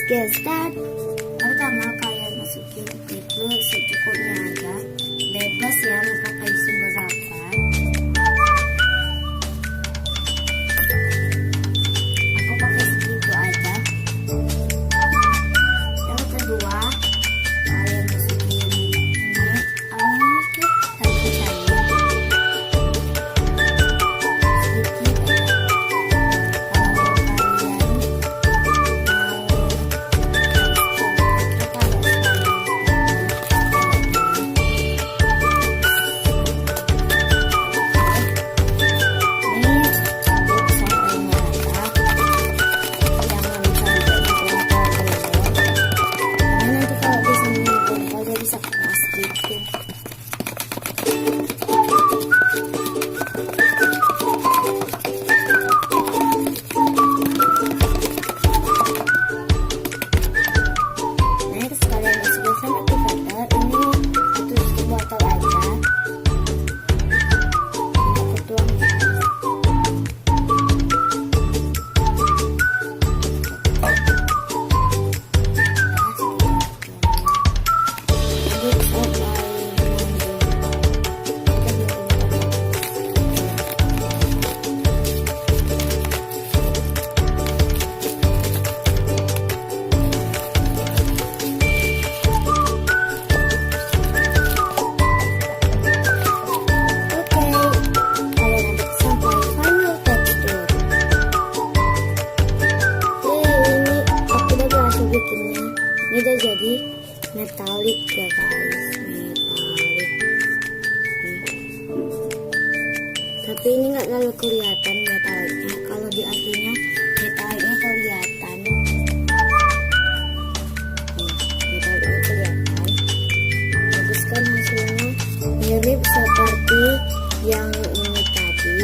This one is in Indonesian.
get start. Pertama kalian masukin itu secukupnya aja, bebas ya mau pakai sumber apa. Aku pakai segitu aja. Yang kedua kalian masukin ini sedikit satu sayur. Ini udah jadi metalik ya guys, metalik. Tapi ini nggak terlalu kelihatan metaliknya. Kalau di aslinya metaliknya kelihatan. Metaliknya kelihatan. Bagus kan hasilnya? Mirip seperti yang ini tadi.